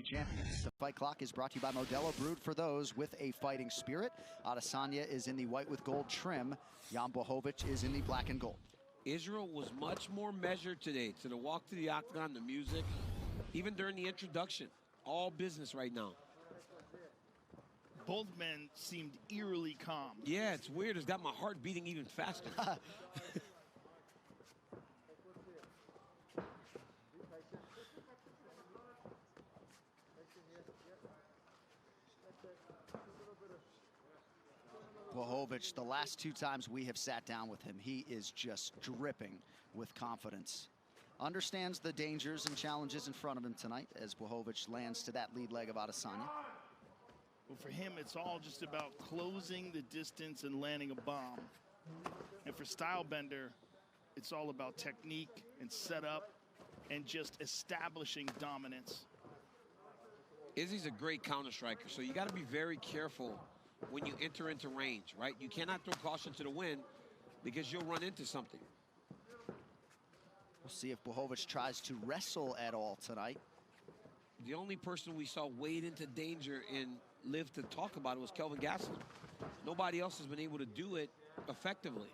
Champions. The fight clock is brought to you by Modelo, brewed for those with a fighting spirit. Adesanya is in the white with gold trim. Jan Blachowicz is in the black and gold. Israel was much more measured today. To the walk to the octagon, the music, even during the introduction, all business right now. Both men seemed eerily calm. Yeah, it's weird. It's got my heart beating even faster. Blachowicz, the last two times we have sat down with him, he is just dripping with confidence. Understands the dangers and challenges in front of him tonight as Blachowicz lands to that lead leg of Adesanya. Well, for him, it's all just about closing the distance and landing a bomb. And for Stylebender, it's all about technique and setup and just establishing dominance. Izzy's a great counter striker, so you got to be very careful when you enter into range, right? You cannot throw caution to the wind because you'll run into something. We'll see if Blachowicz tries to wrestle at all tonight. The only person we saw wade into danger and live to talk about it was Kelvin Gastelum. Nobody else has been able to do it effectively.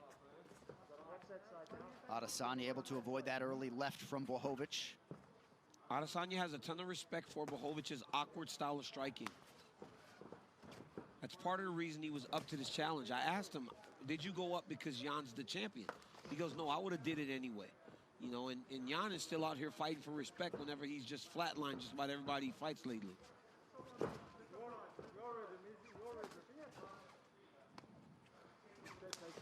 Adesanya able to avoid that early left from Blachowicz. Adesanya has a ton of respect for Blachowicz's awkward style of striking. That's part of the reason he was up to this challenge. I asked him, did you go up because Jan's the champion? He goes, no, I would have did it anyway. You know, and Jan is still out here fighting for respect whenever he's just flatlined just about everybody he fights lately.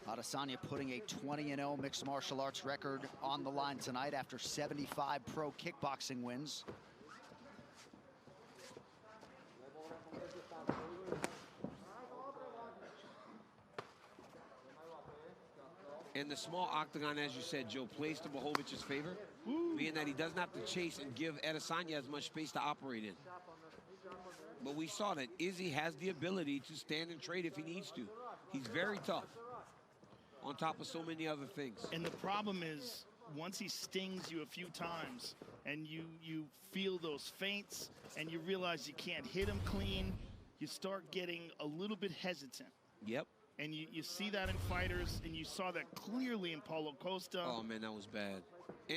Adesanya putting a 20-0 mixed martial arts record on the line tonight after 75 pro kickboxing wins. And the small octagon, as you said, Joe, plays to Blachowicz's favor, being that he doesn't have to chase and give Adesanya as much space to operate in. But we saw that Izzy has the ability to stand and trade if he needs to. He's very tough, on top of so many other things. And the problem is, once he stings you a few times and you feel those feints and you realize you can't hit him clean, you start getting a little bit hesitant. Yep. And you see that in fighters, and you saw that clearly in Paulo Costa. Oh, man, that was bad.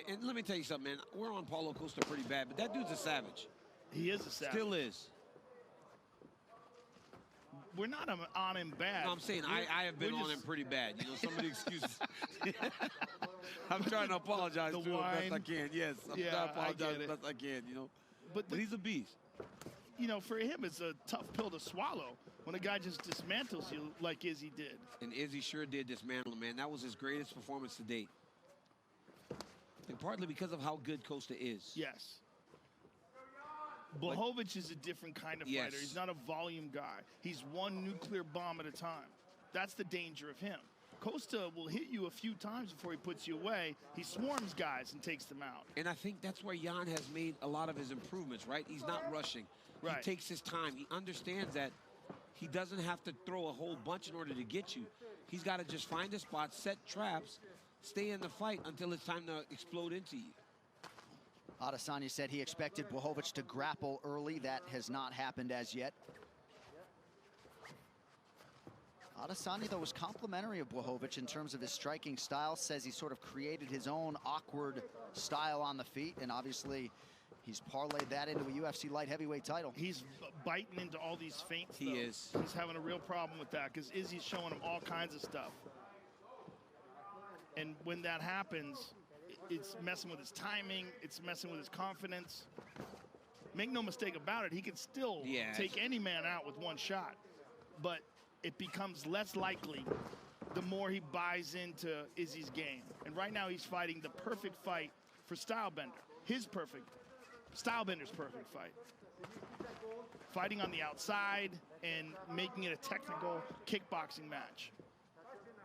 And let me tell you something, man. We're on Paulo Costa pretty bad, but that dude's a savage. He is a savage. Still is. We're not on him bad. No, I'm saying I have been on him pretty bad. You know, some of the excuses. I'm trying to apologize to him best I can. Yes, I'm trying to apologize as best I can, you know. But he's a beast. You know, for him, it's a tough pill to swallow when a guy just dismantles you like Izzy did. And Izzy sure did dismantle him, man. That was his greatest performance to date. And partly because of how good Costa is. Yes. Blachowicz is a different kind of fighter. He's not a volume guy. He's one nuclear bomb at a time. That's the danger of him. Costa will hit you a few times before he puts you away. He swarms guys and takes them out. And I think that's where Jan has made a lot of his improvements, right? He's not rushing. He takes his time. He understands that he doesn't have to throw a whole bunch in order to get you. He's got to just find a spot, set traps, stay in the fight until it's time to explode into you. Adesanya said he expected Blachowicz to grapple early. That has not happened as yet. Adesanya, though, was complimentary of Blachowicz in terms of his striking style. Says he sort of created his own awkward style on the feet, and obviously he's parlayed that into a UFC light heavyweight title. He's biting into all these feints, though. He is. He's having a real problem with that because Izzy's showing him all kinds of stuff. And when that happens, it's messing with his timing. It's messing with his confidence. Make no mistake about it, he can still take any man out with one shot. But it becomes less likely the more he buys into Izzy's game. And right now he's fighting the perfect fight for Stylebender. Stylebender's perfect fight. Fighting on the outside and making it a technical kickboxing match.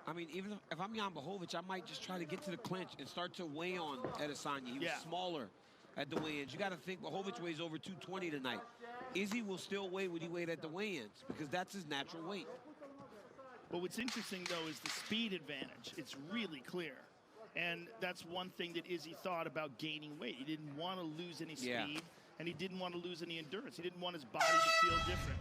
I mean, even if I'm Jan Blachowicz, I might just try to get to the clinch and start to weigh on Adesanya. He was smaller at the weigh-ins. You got to think Blachowicz weighs over 220 tonight. Izzy will still weigh what he weighed at the weigh-ins because that's his natural weight. But what's interesting, though, is the speed advantage. It's really clear. And that's one thing that Izzy thought about gaining weight. He didn't want to lose any speed. and he didn't want to lose any endurance. He didn't want his body to feel different.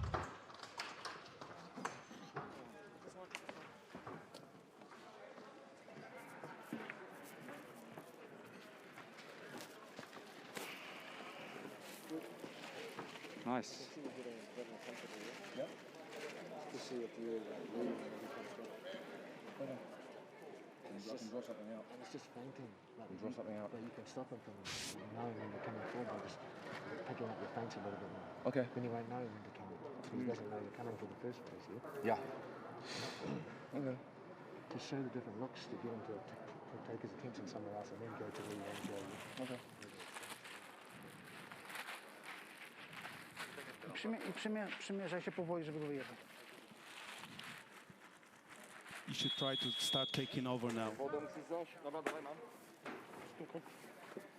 Nice. Yep. To see if you're leading. You can draw something out. And it's just fainting. Like You can draw something out. But you can stop him from knowing when you're coming forward by just picking up your feints a little bit more. Okay. Then he won't know when to come in. He doesn't know you're coming for the first place, Yeah. yeah? Okay. To show the different looks, to get him to take his attention somewhere else and then go to where you want to go. Okay. Przymierzaj się powoli, żeby go wyjechać. You should try to start taking over now. Dobra, dawaj, mam.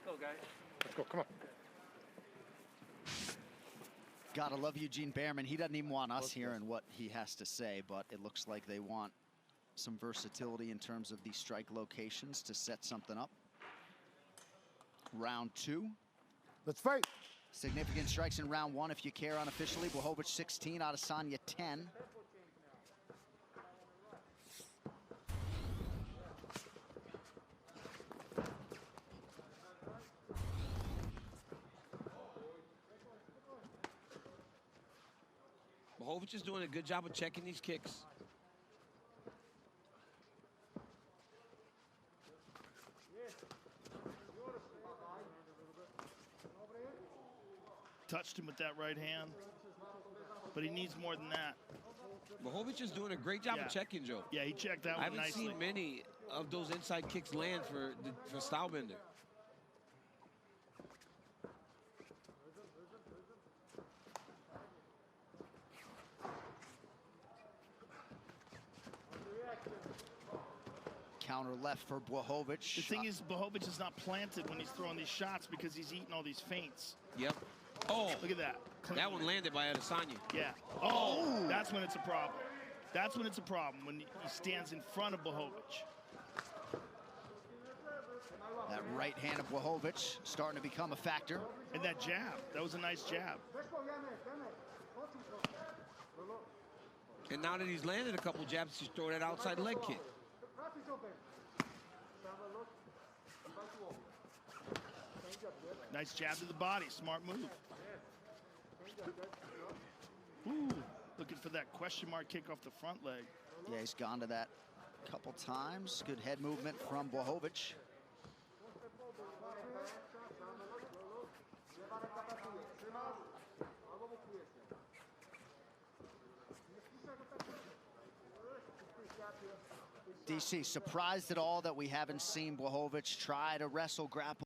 Go, guys. Let's go, come on. Gotta love Eugene Bareman. He doesn't even want us hearing what he has to say, but it looks like they want some versatility in terms of these strike locations to set something up. Round 2. Let's fight. Significant strikes in round 1 if you care unofficially. Blachowicz 16, Adesanya 10. Blachowicz is doing a good job of checking these kicks. Touched him with that right hand, but he needs more than that. Blachowicz is doing a great job of checking, Joe. Yeah, he checked that I one haven't nicely. seen many of those inside kicks land for Stylebender. Counter left for Blachowicz. The thing is, Blachowicz is not planted when he's throwing these shots because he's eating all these feints. Yep. Oh, Look at that. that one landed by Adesanya. Yeah. Oh, that's when it's a problem. That's when it's a problem, when he stands in front of Blachowicz. That right hand of Blachowicz starting to become a factor. And that jab, that was a nice jab. And now that he's landed a couple jabs, he's throwing that outside leg kick. Nice jab to the body, smart move. Ooh, looking for that question mark kick off the front leg. Yeah, he's gone to that a couple times. Good head movement from Blachowicz. DC, surprised at all that we haven't seen Blachowicz try to wrestle, grapple